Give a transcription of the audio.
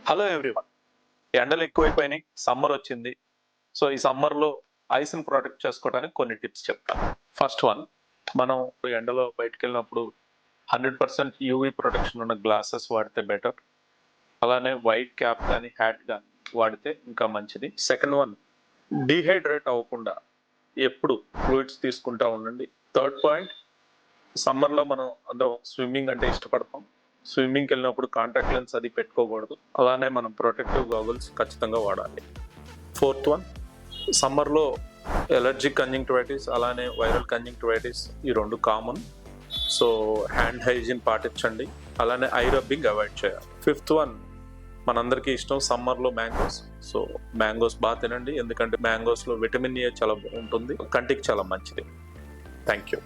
Hello everyone. ఎండలు ఎక్కువైపోయినాయి, summer వచ్చింది. సో ఈ సమ్మర్లో ఐస్ని ప్రొటెక్ట్ చేసుకోవడానికి కొన్ని టిప్స్ చెప్తాను. ఫస్ట్ వన్, మనం ఎండలో బయటకు వెళ్ళినప్పుడు 100% యూవీ ప్రొటెక్షన్ ఉన్న గ్లాసెస్ వాడితే బెటర్. అలానే వైట్ క్యాప్ కానీ హ్యాట్ కానీ వాడితే ఇంకా మంచిది. సెకండ్ వన్, డీహైడ్రేట్ అవ్వకుండా ఎప్పుడు ఫ్లూయిడ్స్ తీసుకుంటా ఉండండి. థర్డ్ పాయింట్, సమ్మర్లో మనం అందరం స్విమ్మింగ్ అంటే ఇష్టపడతాం. స్విమ్మింగ్కి వెళ్ళినప్పుడు కాంటాక్ట్ లెన్స్ అది పెట్టుకోకూడదు. అలానే మనం ప్రొటెక్టివ్ గాగుల్స్ ఖచ్చితంగా వాడాలి. ఫోర్త్ వన్, సమ్మర్లో ఎలర్జిక్ కంజంక్టివైటిస్ అలానే వైరల్ కంజంక్టివైటిస్ ఈ రెండు కామన్. సో హ్యాండ్ హైజీన్ పాటించండి, అలానే ఐ రబ్బింగ్ అవాయిడ్ చేయాలి. ఫిఫ్త్ వన్, మనందరికీ ఇష్టం సమ్మర్లో మ్యాంగోస్. సో మ్యాంగోస్ బాగా తినండి, ఎందుకంటే మ్యాంగోస్లో విటమిన్ ఏ చాలా ఉంటుంది, కంటికి చాలా మంచిది. Thank you.